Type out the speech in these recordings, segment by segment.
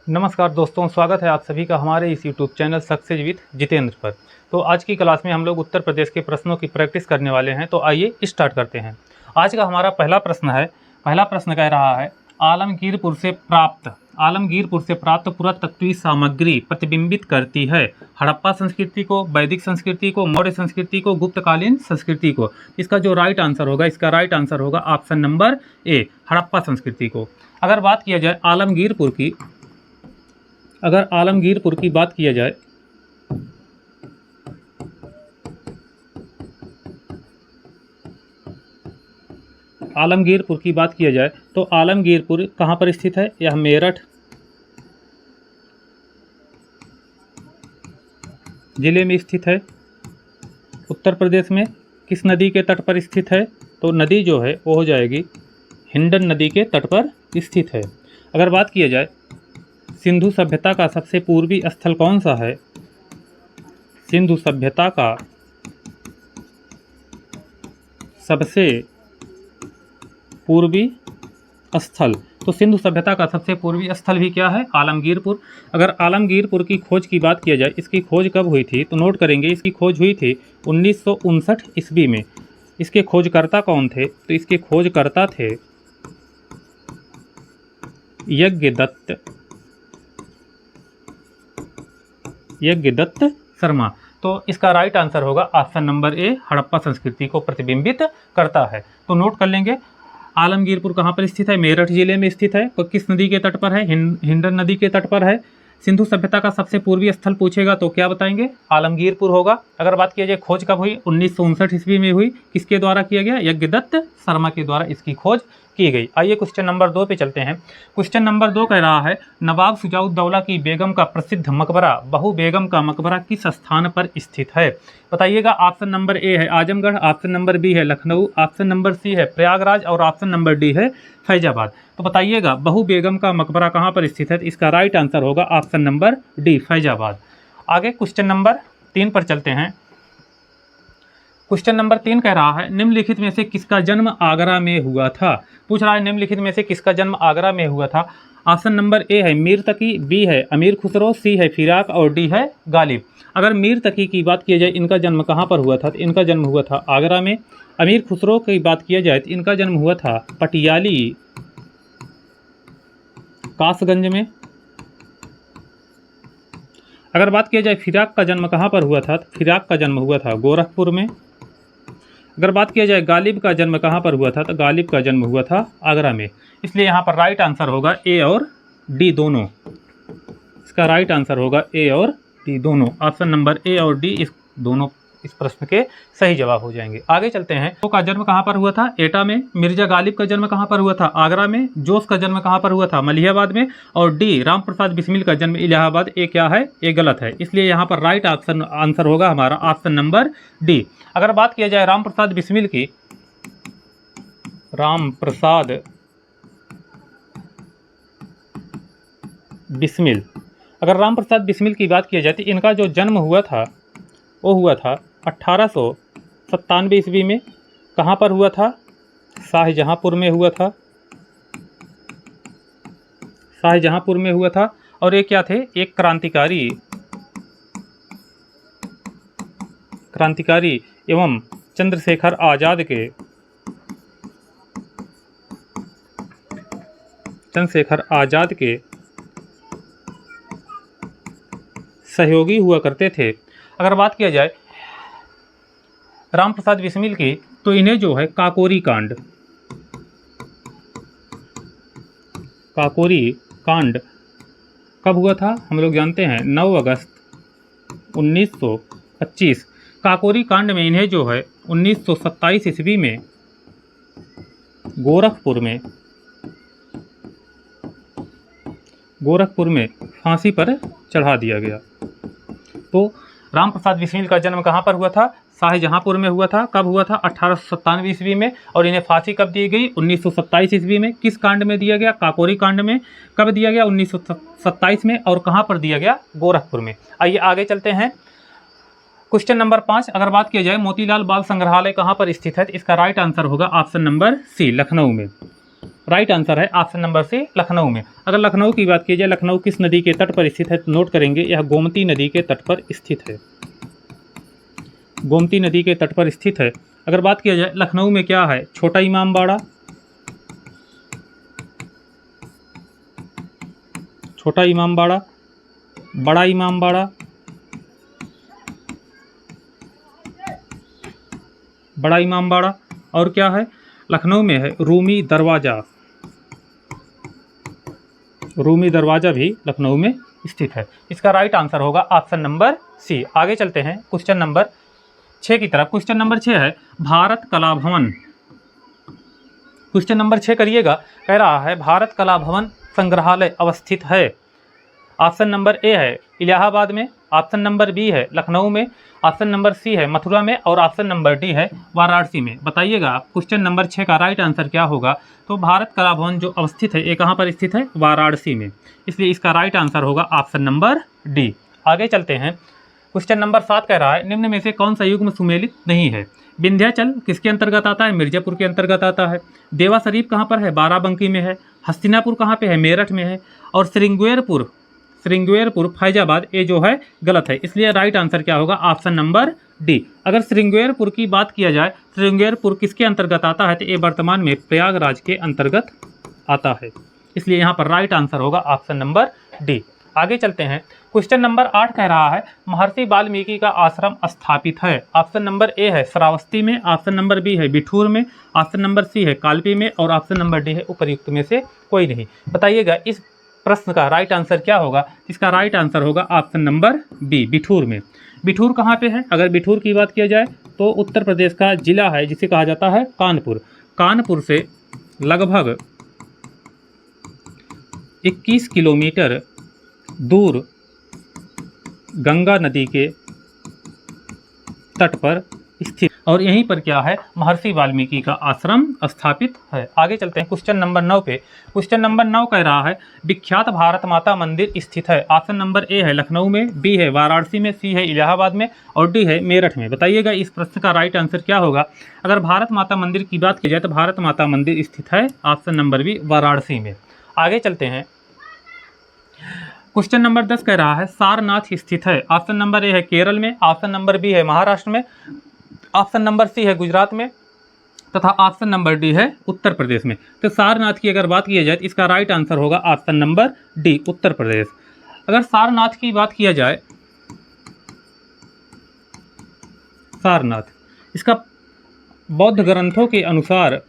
नमस्कार दोस्तों, स्वागत है आप सभी का हमारे इस YouTube channel success with Jitendra पर। तो आज की क्लास में हम लोग उत्तर प्रदेश के प्रश्नों की प्रैक्टिस करने वाले हैं। तो आइए स्टार्ट करते हैं। आज का हमारा पहला प्रश्न कह रहा है, आलमगीरपुर से प्राप्त पुरातत्वीय सामग्री प्रतिबिंबित करती है हड़प्पा संस्कृति को, वैदिक संस्कृति को, मौर्य संस्कृति को, गुप्तकालीन संस्कृति को। इसका जो राइट आंसर होगा ऑप्शन नंबर ए, हड़प्पा संस्कृति को। अगर बात किया जाए आलमगीरपुर की बात किया जाए तो आलमगीरपुर कहाँ पर स्थित है? यह मेरठ जिले में स्थित है, उत्तर प्रदेश में। किस नदी के तट पर स्थित है? तो नदी जो है वो हो जाएगी हिंडन नदी के तट पर स्थित है। अगर बात किया जाए सिंधु सभ्यता का सबसे पूर्वी स्थल कौन सा है? सिंधु सभ्यता का सबसे पूर्वी स्थल, तो सिंधु सभ्यता का सबसे पूर्वी स्थल भी क्या है? आलमगीरपुर। अगर आलमगीरपुर की खोज की बात किया जाए, इसकी खोज कब हुई थी? तो नोट करेंगे, इसकी खोज हुई थी 1959 ईस्वी में। इसके खोजकर्ता कौन थे? तो इसके खोजकर्ता थे यज्ञदत्त शर्मा। तो इसका राइट आंसर होगा ऑप्शन नंबर ए, हड़प्पा संस्कृति को प्रतिबिंबित करता है। तो नोट कर लेंगे, आलमगीरपुर कहाँ पर स्थित है? मेरठ जिले में स्थित है। तो किस नदी के तट पर है? हिंडन नदी के तट पर है। सिंधु सभ्यता का सबसे पूर्वी स्थल पूछेगा तो क्या बताएंगे? आलमगीरपुर होगा। अगर बात किया जाए खोज कब हुई? 1959 ईस्वी में हुई। किसके द्वारा किया गया? यज्ञदत्त शर्मा के द्वारा इसकी खोज की गई। आइए क्वेश्चन नंबर 2 पे चलते हैं। क्वेश्चन नंबर 2 कह रहा है, नवाब शुजाउद्दौला की बेगम का प्रसिद्ध मकबरा बहू बेगम का मकबरा किस स्थान पर स्थित है? बताइएगा। ऑप्शन नंबर ए है आजमगढ़, ऑप्शन नंबर बी है लखनऊ, ऑप्शन नंबर सी है प्रयागराज और ऑप्शन नंबर डी है फैजाबाद। तो बताइएगा बहू बेगम का मकबरा कहाँ पर स्थित है? तो इसका राइट आंसर होगा ऑप्शन नंबर डी, फैजाबाद। आगे क्वेश्चन नंबर 3 पर चलते हैं। क्वेश्चन नंबर 3 कह रहा है, निम्नलिखित में से किसका जन्म आगरा में हुआ था? पूछ रहा है निम्नलिखित में से किसका जन्म आगरा में हुआ था? ऑप्शन नंबर ए है मीर तकी, बी है अमीर खुसरो, सी है फिराक और डी है गालिब। अगर मीर तकी की बात किया जाए, इनका जन्म कहाँ पर हुआ था? तो इनका जन्म हुआ था आगरा में। अमीर खुसरो की बात किया जाए तो इनका जन्म हुआ था पटियाली कासगंज में। अगर बात किया जाए फिराक का जन्म कहाँ पर हुआ था? तो फिराक का जन्म हुआ था गोरखपुर में। अगर बात किया जाए गालिब का जन्म कहाँ पर हुआ था? तो गालिब का जन्म हुआ था आगरा में। इसलिए यहाँ पर राइट आंसर होगा ए और डी दोनों। इसका राइट आंसर होगा ए और डी दोनों। ऑप्शन नंबर ए और डी इस दोनों इस प्रश्न के सही जवाब हो जाएंगे। आगे चलते हैं। तो का जन्म कहाँ पर हुआ था? एटा में। मिर्जा गालिब का जन्म कहाँ पर हुआ था? आगरा में। जोश का जन्म कहाँ पर हुआ था? मलिहाबाद में। और डी राम प्रसाद बिस्मिल का जन्म इलाहाबाद। ए क्या है? ए गलत है। इसलिए यहाँ पर राइट ऑप्शन आंसर होगा हमारा ऑप्शन नंबर डी। अगर बात किया जाए राम प्रसाद बिस्मिल की, राम प्रसाद बिस्मिल, अगर राम प्रसाद बिस्मिल की बात किया जाए तो इनका जो जन्म हुआ था वो हुआ था 1897 ईस्वी में। कहाँ पर हुआ था? शाहजहाँपुर में हुआ था। शाहजहाँपुर में हुआ था। और ये क्या थे? एक क्रांतिकारी एवं चंद्रशेखर आज़ाद के सहयोगी हुआ करते थे। अगर बात किया जाए राम प्रसाद बिस्मिल की, तो इन्हें जो है काकोरी कांड कब हुआ था? हम लोग जानते हैं 9 अगस्त 1925। काकोरी कांड में इन्हें जो है 1927 ईस्वी में गोरखपुर में फांसी पर चढ़ा दिया गया। तो राम प्रसाद बिस्मिल का जन्म कहाँ पर हुआ था? शाहजहाँपुर में हुआ था। कब हुआ था? 1897 ईस्वी में। और इन्हें फांसी कब दी गई? 1927 ईस्वी में। किस कांड में दिया गया? काकोरी कांड में। कब दिया गया? 1927 में। और कहाँ पर दिया गया? गोरखपुर में। आइए आगे चलते हैं। क्वेश्चन नंबर 5, अगर बात किया जाए मोतीलाल बाल संग्रहालय कहाँ पर स्थित है? इसका राइट आंसर होगा ऑप्शन नंबर सी, लखनऊ में। राइट आंसर है ऑप्शन नंबर सी, लखनऊ में। अगर लखनऊ की बात की जाए, लखनऊ किस नदी के तट पर स्थित है, तो नोट करेंगे यह गोमती नदी के तट पर स्थित है। गोमती नदी के तट पर स्थित है। अगर बात किया जाए लखनऊ में क्या है, छोटा इमामबाड़ा, छोटा इमामबाड़ा, बड़ा इमामबाड़ा, बड़ा इमामबाड़ा, और क्या है लखनऊ में है रूमी दरवाज़ा। रूमी दरवाज़ा भी लखनऊ में स्थित है। इसका राइट आंसर होगा ऑप्शन नंबर सी। आगे चलते हैं क्वेश्चन नंबर 6 की तरफ। क्वेश्चन नंबर 6 है भारत कला भवन। क्वेश्चन नंबर 6 करिएगा, कह रहा है भारत कला भवन संग्रहालय अवस्थित है। ऑप्शन नंबर ए है इलाहाबाद में, ऑप्शन नंबर बी है लखनऊ में, ऑप्शन नंबर सी है मथुरा में, और ऑप्शन नंबर डी है वाराणसी में। बताइएगा क्वेश्चन नंबर 6 का राइट आंसर क्या होगा। तो भारत कला भवन जो अवस्थित है ये कहाँ पर स्थित है, वाराणसी में, इसलिए इसका राइट आंसर होगा ऑप्शन नंबर डी। आगे चलते हैं क्वेश्चन नंबर 7 कह रहा है निम्न में से कौन सा युग्म सुमेलित नहीं है। विंध्याचल किसके अंतर्गत आता है, मिर्जापुर के अंतर्गत आता है। देवा शरीफ कहाँ पर है, बाराबंकी में है। हस्तिनापुर कहाँ पे है, मेरठ में है। और श्रृंगेरपुर फैजाबाद, ये जो है गलत है, इसलिए राइट आंसर क्या होगा, ऑप्शन नंबर डी। अगर श्रृंगेरपुर की बात किया जाए, श्रृंगेरपुर किसके अंतर्गत आता है, तो ये वर्तमान में प्रयागराज के अंतर्गत आता है, इसलिए यहाँ पर राइट आंसर होगा ऑप्शन नंबर डी। आगे चलते हैं क्वेश्चन नंबर 8 कह रहा है महर्षि वाल्मीकि का आश्रम स्थापित है। ऑप्शन नंबर ए है श्रावस्ती में, ऑप्शन नंबर बी है बिठूर में, ऑप्शन नंबर सी है कालपी में, और ऑप्शन नंबर डी है उपर्युक्त में से कोई नहीं। बताइएगा इस प्रश्न का राइट आंसर क्या होगा। इसका राइट आंसर होगा ऑप्शन नंबर बी, बिठूर में। बिठूर कहाँ पे है, अगर बिठूर की बात किया जाए तो उत्तर प्रदेश का जिला है जिसे कहा जाता है कानपुर। कानपुर से लगभग 21 किलोमीटर दूर गंगा नदी के तट पर स्थित, और यहीं पर क्या है, महर्षि वाल्मीकि का आश्रम स्थापित है। आगे चलते हैं क्वेश्चन नंबर 9 पे। क्वेश्चन नंबर 9 कह रहा है विख्यात भारत माता मंदिर स्थित है। ऑप्शन नंबर ए है लखनऊ में, बी है वाराणसी में, सी है इलाहाबाद में, और डी है मेरठ में। बताइएगा इस प्रश्न का राइट आंसर क्या होगा। अगर भारत माता मंदिर की बात की जाए तो भारत माता मंदिर स्थित है ऑप्शन नंबर बी, वाराणसी में। आगे चलते हैं क्वेश्चन नंबर 10 कह रहा है सारनाथ स्थित है। ऑप्शन नंबर ए है केरल में, ऑप्शन नंबर बी है महाराष्ट्र में, ऑप्शन नंबर सी है गुजरात में, तथा ऑप्शन नंबर डी है उत्तर प्रदेश में। तो सारनाथ की अगर बात की जाए तो इसका राइट आंसर होगा option number D, Uttar Pradesh. अगर सारनाथ की बात किया जाए, सारनाथ इसका बौद्ध ग्रंथों के अनुसार,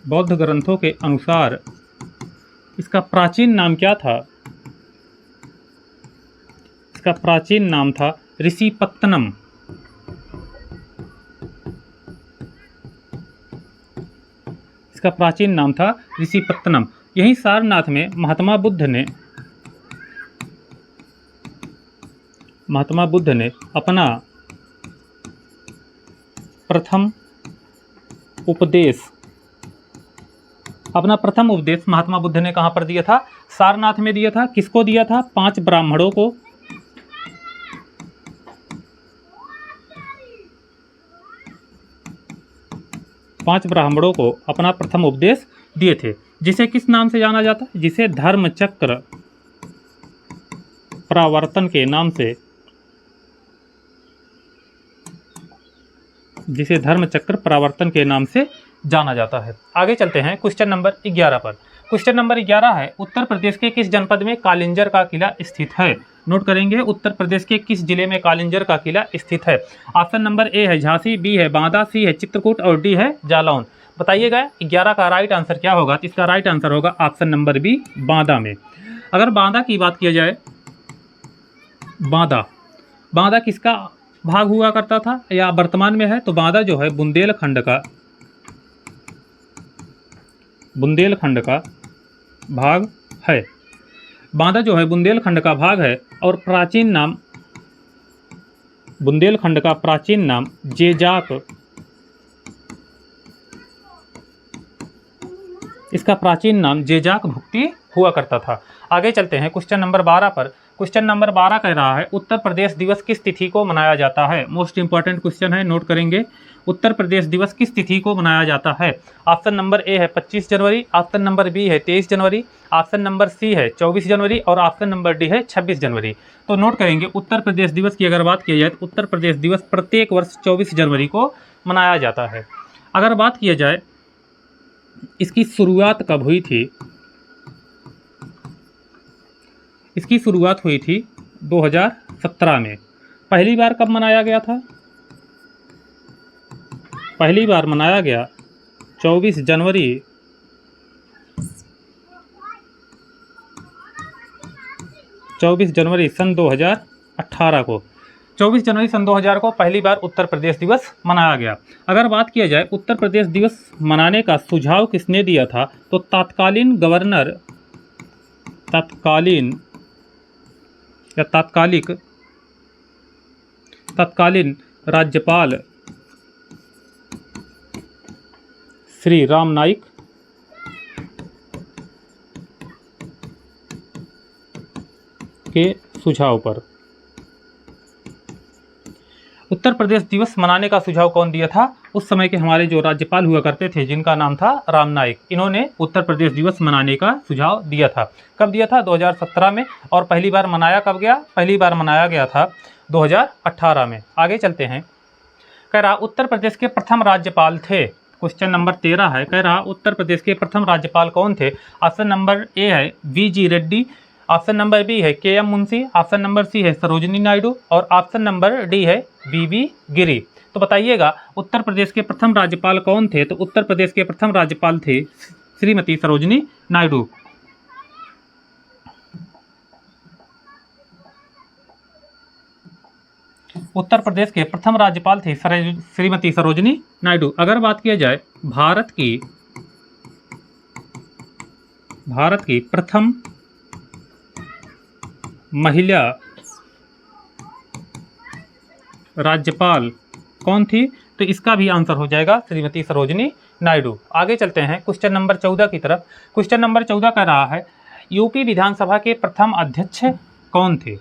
बौद्ध ग्रंथों के अनुसार इसका प्राचीन नाम क्या था। इसका प्राचीन नाम था ऋषिपत्तनम। इसका प्राचीन नाम था ऋषिपत्तनम। यही सारनाथ में महात्मा बुद्ध ने अपना प्रथम उपदेश महात्मा बुद्ध ने कहाँ पर दिया था, सारनाथ में दिया था। किसको दिया था, 5 ब्राह्मणों को। 5 ब्राह्मणों को अपना प्रथम उपदेश दिए थे, जिसे किस नाम से जाना जाता है, जिसे धर्मचक्र प्रवर्तन के नाम से, जिसे धर्मचक्र प्रवर्तन के नाम से जाना जाता है। आगे चलते हैं क्वेश्चन नंबर 11 पर। क्वेश्चन नंबर 11 है उत्तर प्रदेश के किस जनपद में कालिंजर का किला स्थित है। नोट करेंगे उत्तर प्रदेश के किस जिले में कालिंजर का किला स्थित है। ऑप्शन नंबर ए है झांसी, बी है बांदा, सी है चित्रकूट, और डी है जालौन। बताइएगा 11 का राइट आंसर क्या होगा। तो इसका राइट आंसर होगा ऑप्शन नंबर बी, बांदा में। अगर बांदा की बात किया जाए, बांदा किसका भाग हुआ करता था या वर्तमान में है, तो बांदा जो है बुंदेलखंड का भाग है। बांदा जो है बुंदेलखंड का भाग है, और प्राचीन नाम, बुंदेलखंड का प्राचीन नाम जेजाक, इसका प्राचीन नाम जेजाक भुक्ति हुआ करता था। आगे चलते हैं क्वेश्चन नंबर 12 पर। क्वेश्चन नंबर 12 कह रहा है उत्तर प्रदेश दिवस किस तिथि को मनाया जाता है। मोस्ट इंपॉर्टेंट क्वेश्चन है, नोट करेंगे। उत्तर प्रदेश दिवस किस तिथि को मनाया जाता है। ऑप्शन नंबर ए है 25 जनवरी, ऑप्शन नंबर बी है 23 जनवरी, ऑप्शन नंबर सी है 24 जनवरी और ऑप्शन नंबर डी है 26 जनवरी। तो नोट करेंगे उत्तर प्रदेश दिवस की अगर बात की जाए तो उत्तर प्रदेश दिवस प्रत्येक वर्ष 24 जनवरी को मनाया जाता है। अगर बात किया जाए इसकी शुरुआत कब हुई थी, इसकी शुरुआत हुई थी 2017 में। पहली बार कब मनाया गया था, पहली बार मनाया गया 24 जनवरी सन 2018 को। 24 जनवरी सन 2000 को पहली बार उत्तर प्रदेश दिवस मनाया गया। अगर बात किया जाए उत्तर प्रदेश दिवस मनाने का सुझाव किसने दिया था, तो तत्कालीन गवर्नर, तत्कालीन राज्यपाल श्री राम नाईक के सुझाव पर। उत्तर प्रदेश दिवस मनाने का सुझाव कौन दिया था, उस समय के हमारे जो राज्यपाल हुआ करते थे जिनका नाम था राम नाईक, इन्होंने उत्तर प्रदेश दिवस मनाने का सुझाव दिया था। कब दिया था, 2017 में। और पहली बार मनाया कब गया, पहली बार मनाया गया था 2018 में। आगे चलते हैं। कह रहा उत्तर प्रदेश के प्रथम राज्यपाल थे, क्वेश्चन नंबर 13 है। कह रहा उत्तर प्रदेश के प्रथम राज्यपाल कौन थे। ऑप्शन नंबर ए है V G. Reddy, option number B है K M. Munshi, option number C है सरोजिनी नायडू और ऑप्शन नंबर डी है वी.वी. गिरी। तो बताइएगा उत्तर प्रदेश के प्रथम राज्यपाल कौन थे। तो उत्तर प्रदेश के प्रथम राज्यपाल थे श्रीमती सरोजिनी नायडू। उत्तर प्रदेश के प्रथम राज्यपाल थे श्रीमती सरोजिनी नायडू। अगर बात किया जाए भारत की प्रथम महिला राज्यपाल कौन थी, तो इसका भी आंसर हो जाएगा श्रीमती सरोजिनी नायडू। आगे चलते हैं क्वेश्चन नंबर 14 की तरफ। क्वेश्चन नंबर 14 कह रहा है यूपी विधानसभा के प्रथम अध्यक्ष कौन थे।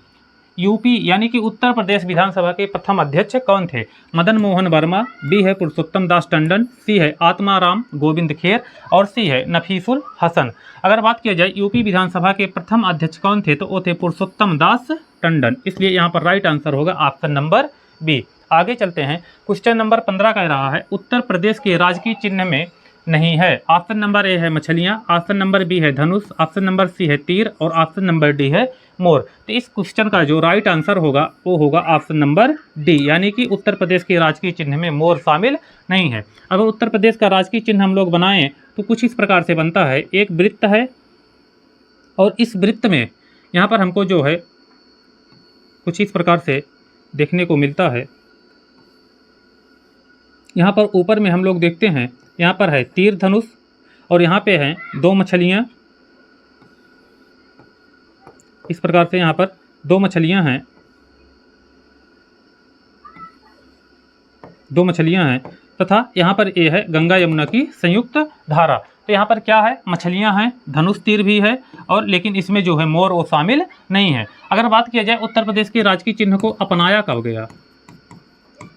यूपी यानी कि उत्तर प्रदेश विधानसभा के प्रथम अध्यक्ष कौन थे। मदन मोहन वर्मा, बी है पुरुषोत्तम दास टंडन, सी है आत्माराम गोविंद खेर और सी है नफीसुल हसन। अगर बात किया जाए यूपी विधानसभा के प्रथम अध्यक्ष कौन थे, तो वो थे पुरुषोत्तम दास टंडन। इसलिए यहाँ पर राइट आंसर होगा ऑप्शन नंबर बी। आगे चलते हैं। क्वेश्चन नंबर 15 कह रहा है उत्तर प्रदेश के राजकीय चिन्ह में नहीं है। ऑप्शन नंबर ए है मछलियाँ, ऑप्शन नंबर बी है धनुष, ऑप्शन नंबर सी है तीर और ऑप्शन नंबर डी है मोर। तो इस क्वेश्चन का जो राइट आंसर होगा वो होगा ऑप्शन नंबर डी, यानी कि उत्तर प्रदेश के राजकीय चिन्ह में मोर शामिल नहीं है। अगर उत्तर प्रदेश का राजकीय चिन्ह हम लोग बनाएं तो कुछ इस प्रकार से बनता है। एक वृत्त है और इस वृत्त में यहाँ पर हमको जो है कुछ इस प्रकार से देखने को मिलता है। यहाँ पर ऊपर में हम लोग देखते हैं, यहाँ पर है तीर धनुष और यहाँ पे हैं दो मछलियाँ। इस प्रकार से यहाँ पर दो मछलियाँ हैं, तथा यहाँ पर ये है गंगा यमुना की संयुक्त धारा। तो यहाँ पर क्या है, मछलियाँ हैं, धनुष तीर भी है और लेकिन इसमें जो है मोर वो शामिल नहीं है। अगर बात किया जाए उत्तर प्रदेश के राजकीय चिन्ह को अपनाया कब गया,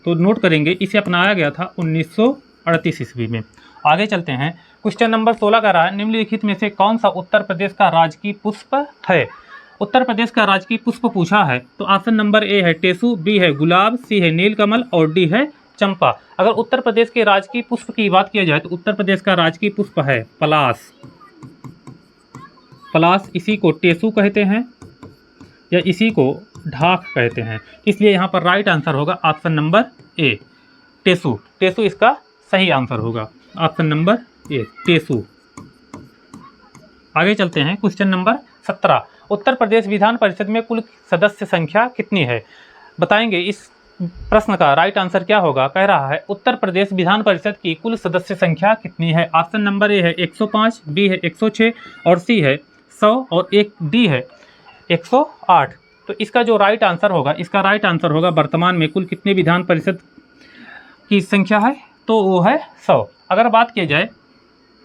तो नोट करेंगे इसे अपनाया गया था 1938 ईस्वी में। आगे चलते हैं। क्वेश्चन नंबर 16 का रहा है निम्नलिखित में से कौन सा उत्तर प्रदेश का राजकीय पुष्प है। उत्तर प्रदेश का राजकीय पुष्प पूछा है तो ऑप्शन नंबर ए है टेसू, बी है गुलाब, सी है नीलकमल और डी है चंपा। अगर उत्तर प्रदेश के राजकीय पुष्प की बात किया जाए तो उत्तर प्रदेश का राजकीय पुष्प है पलास। पलास इसी को टेसू कहते हैं या इसी को ढाक कहते हैं, इसलिए यहाँ पर राइट आंसर होगा ऑप्शन नंबर ए टेसू। टेसू इसका सही आंसर होगा, ऑप्शन नंबर ए टेसू। आगे चलते हैं। क्वेश्चन नंबर 17 उत्तर प्रदेश विधान परिषद में कुल सदस्य संख्या कितनी है। बताएंगे इस प्रश्न का राइट आंसर क्या होगा। कह रहा है उत्तर प्रदेश विधान परिषद की कुल सदस्य संख्या कितनी है। ऑप्शन नंबर ए है 105, बी है 106 और सी है 100 और एक डी है 108। तो इसका जो राइट आंसर होगा, इसका राइट आंसर होगा वर्तमान में कुल कितने विधान परिषद की संख्या है, तो वो है 100। अगर बात की जाए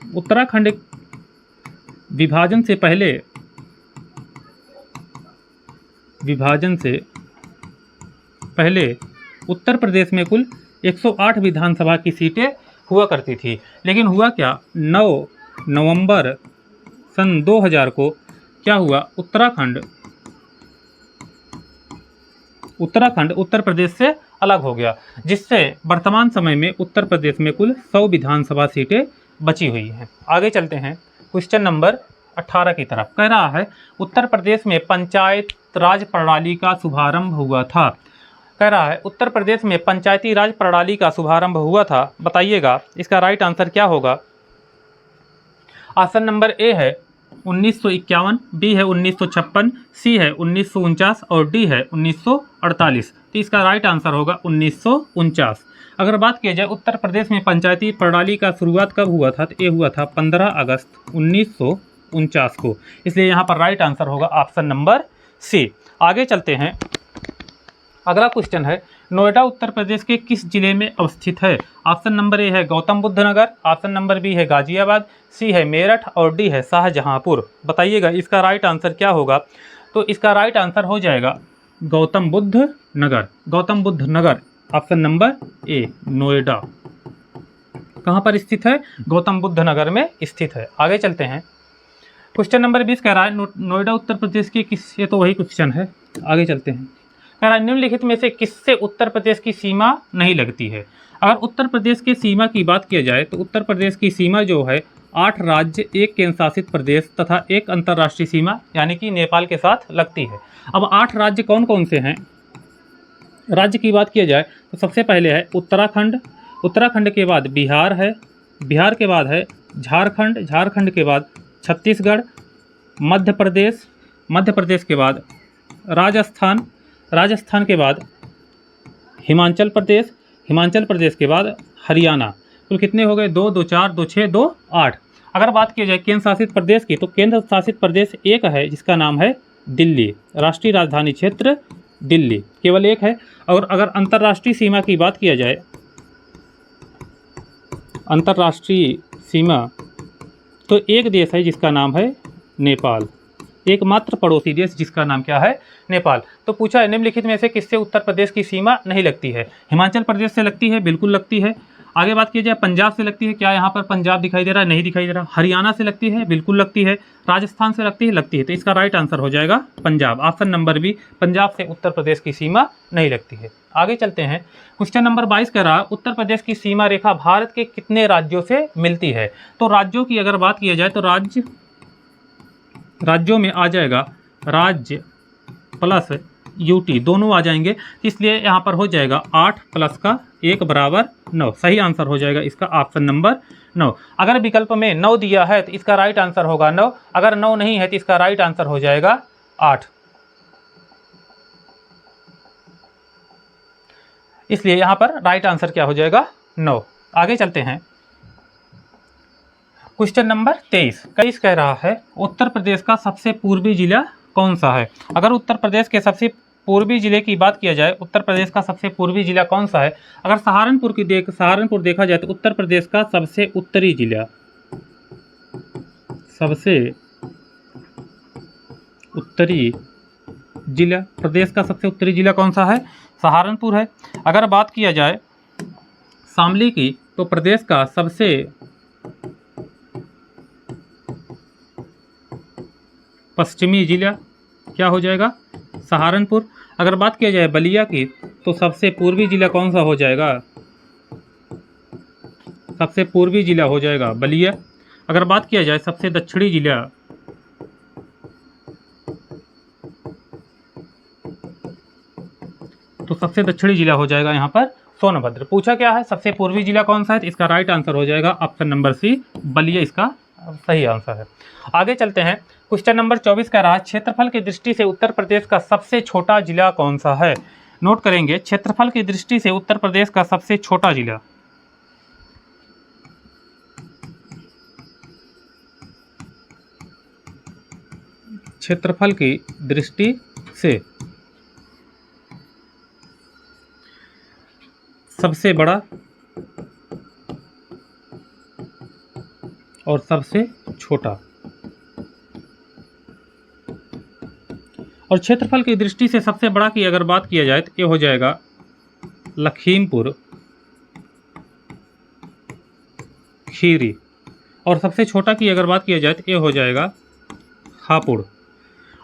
उत्तराखंड विभाजन से पहले विभाजन से पहले उत्तर प्रदेश में कुल 108 विधानसभा की सीटें हुआ करती थी, लेकिन हुआ क्या, 9 नवंबर सन 2000 को क्या हुआ, उत्तराखंड उत्तर प्रदेश से अलग हो गया, जिससे वर्तमान समय में उत्तर प्रदेश में कुल 100 विधानसभा सीटें बची हुई हैं। आगे चलते हैं क्वेश्चन नंबर 18 की तरफ। कह रहा है उत्तर प्रदेश में पंचायत राज प्रणाली का शुभारंभ हुआ था। कह रहा है उत्तर प्रदेश में पंचायती राज प्रणाली का शुभारंभ हुआ था, बताइएगा इसका राइट आंसर क्या होगा। ऑप्शन नंबर ए है 1951, बी है 1956, सी है 1949 और डी है 1948। तो इसका राइट आंसर होगा 1949। अगर बात की जाए उत्तर प्रदेश में पंचायती प्रणाली का शुरुआत कब हुआ था, तो ये हुआ था 15 अगस्त 1949 को, इसलिए यहाँ पर राइट आंसर होगा ऑप्शन नंबर सी। आगे चलते हैं, अगला क्वेश्चन है नोएडा उत्तर प्रदेश के किस जिले में अवस्थित है। ऑप्शन नंबर ए है गौतम बुद्ध नगर, ऑप्शन नंबर बी है गाजियाबाद, सी है मेरठ और डी है शाहजहांपुर। बताइएगा इसका राइट आंसर क्या होगा। तो इसका राइट आंसर हो जाएगा गौतम बुद्ध नगर। गौतम बुद्ध नगर ऑप्शन नंबर ए, नोएडा कहाँ पर स्थित है, गौतम बुद्ध नगर में स्थित है। आगे चलते हैं, क्वेश्चन नंबर 20 कह रहा है नोएडा उत्तर प्रदेश की किस, ये तो वही क्वेश्चन है। आगे चलते हैं, कह रहा है निम्नलिखित में से किससे उत्तर प्रदेश की सीमा नहीं लगती है। अगर उत्तर प्रदेश की सीमा की बात किया जाए तो उत्तर प्रदेश की सीमा जो है 8 राज्य, 1 केंद्र शासित प्रदेश तथा 1 अंतर्राष्ट्रीय सीमा यानी कि नेपाल के साथ लगती है। अब 8 राज्य कौन कौन से हैं, राज्य की बात किया जाए तो सबसे पहले है उत्तराखंड, उत्तराखंड के बाद बिहार है, बिहार के बाद है झारखंड, झारखंड के बाद छत्तीसगढ़, मध्य प्रदेश, मध्य प्रदेश के बाद राजस्थान, राजस्थान के बाद हिमाचल प्रदेश, हिमाचल प्रदेश के बाद हरियाणा। कुल कितने हो गए, 2, 2, 4, 2, 6, 2, 8। अगर बात की जाए केंद्र शासित प्रदेश की तो केंद्र शासित प्रदेश एक है जिसका नाम है दिल्ली, राष्ट्रीय राजधानी क्षेत्र दिल्ली, केवल एक है। और अगर अंतर्राष्ट्रीय सीमा की बात किया जाए, अंतर्राष्ट्रीय सीमा तो एक देश है जिसका नाम है नेपाल, एकमात्र पड़ोसी देश जिसका नाम क्या है, नेपाल। तो पूछा है निम्नलिखित में से किससे उत्तर प्रदेश की सीमा नहीं लगती है। हिमाचल प्रदेश से लगती है, बिल्कुल लगती है। आगे बात की जाए पंजाब से लगती है, क्या यहाँ पर पंजाब दिखाई दे रहा है, नहीं दिखाई दे रहा। हरियाणा से लगती है, बिल्कुल लगती है। राजस्थान से लगती है, लगती है। तो इसका राइट आंसर हो जाएगा Punjab, option number B, Punjab से उत्तर प्रदेश की सीमा नहीं लगती है। आगे चलते हैं, क्वेश्चन नंबर 22 कह रहा है उत्तर प्रदेश की सीमा रेखा भारत के कितने राज्यों से मिलती है। तो राज्यों की अगर बात किया जाए तो राज्यों में आ जाएगा राज्य प्लस यूटी, दोनों आ जाएंगे, इसलिए यहाँ पर हो जाएगा 8 प्लस का 1 बराबर 9। सही आंसर हो जाएगा इसका ऑप्शन नंबर 9। अगर विकल्प में 9 दिया है तो इसका राइट आंसर होगा 9, अगर 9 नहीं है तो इसका राइट आंसर हो जाएगा 8। इसलिए यहाँ पर राइट आंसर क्या हो जाएगा, 9। आगे चलते हैं, क्वेश्चन नंबर 23 कह रहा है उत्तर प्रदेश का सबसे पूर्वी जिला कौन सा है। अगर उत्तर प्रदेश के सबसे पूर्वी जिले की बात किया जाए, उत्तर प्रदेश का सबसे पूर्वी जिला कौन सा है। अगर सहारनपुर देखा जाए तो उत्तर प्रदेश का सबसे उत्तरी जिला, सबसे उत्तरी जिला, प्रदेश का सबसे उत्तरी जिला कौन सा है, सहारनपुर है। अगर बात किया जाए शामली की तो प्रदेश का सबसे पश्चिमी जिला क्या हो जाएगा, सहारनपुर। अगर बात किया जाए बलिया की तो सबसे पूर्वी जिला कौन सा हो जाएगा, सबसे पूर्वी जिला हो जाएगा बलिया। अगर बात किया जाए सबसे दक्षिणी जिला तो सबसे दक्षिणी जिला हो जाएगा यहाँ पर सोनभद्र। पूछा क्या है सबसे पूर्वी जिला कौन सा है, तो इसका राइट आंसर हो जाएगा ऑप्शन नंबर सी, बलिया इसका सही आंसर है। आगे चलते हैं, क्वेश्चन नंबर 24 का रहा क्षेत्रफल की दृष्टि से उत्तर प्रदेश का सबसे छोटा जिला कौन सा है। नोट करेंगे, क्षेत्रफल की दृष्टि से उत्तर प्रदेश का सबसे छोटा जिला, क्षेत्रफल की दृष्टि से सबसे बड़ा और सबसे छोटा। और क्षेत्रफल की दृष्टि से सबसे बड़ा की अगर बात किया जाए तो ये हो जाएगा लखीमपुर खीरी, और सबसे छोटा की अगर बात किया जाए तो ये हो जाएगा हापुड़।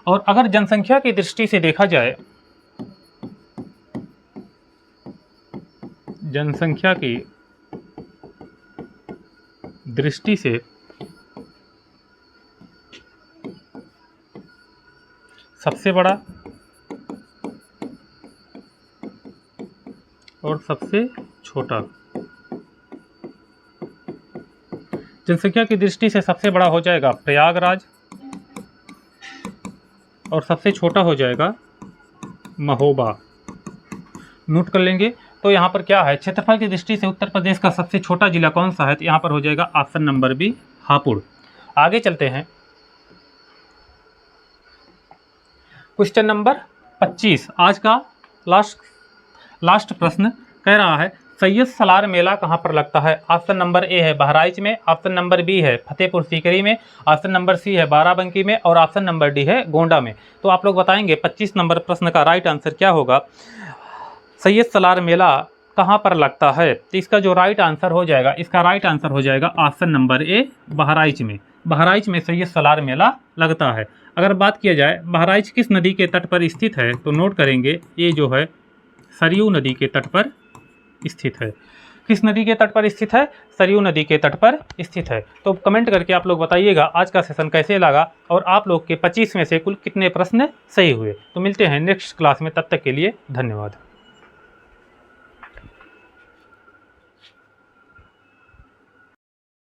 और अगर जनसंख्या की दृष्टि से देखा जाए, जनसंख्या की दृष्टि से सबसे बड़ा और सबसे छोटा, जनसंख्या की दृष्टि से सबसे बड़ा हो जाएगा प्रयागराज और सबसे छोटा हो जाएगा महोबा। नोट कर लेंगे। तो यहाँ पर क्या है, क्षेत्रफल की दृष्टि से उत्तर प्रदेश का सबसे छोटा जिला कौन सा है, तो यहाँ पर हो जाएगा ऑप्शन नंबर बी हापुड़। आगे चलते हैं, क्वेश्चन नंबर 25 आज का लास्ट प्रश्न कह रहा है सैयद सलार मेला कहाँ पर लगता है। ऑप्शन नंबर ए है बहराइच में, ऑप्शन नंबर बी है फतेहपुर सीकरी में, ऑप्शन नंबर सी है बाराबंकी में और ऑप्शन नंबर डी है गोंडा में। तो आप लोग बताएंगे 25 नंबर प्रश्न का राइट आंसर क्या होगा। सैयद सलार मेला कहाँ पर लगता है, तो इसका जो राइट आंसर हो जाएगा, इसका राइट आंसर हो जाएगा ऑप्शन नंबर ए बहराइच में। बहराइच में सैयद सलार मेला लगता है। अगर बात किया जाए बहराइच किस नदी के तट पर स्थित है, तो नोट करेंगे ये जो है सरयू नदी के तट पर स्थित है। किस नदी के तट पर स्थित है, सरयू नदी के तट पर स्थित है। तो कमेंट करके आप लोग बताइएगा आज का सेशन कैसे लगा और आप लोग के 25 में से कुल कितने प्रश्न सही हुए। तो मिलते हैं नेक्स्ट क्लास में, तब तक के लिए धन्यवाद।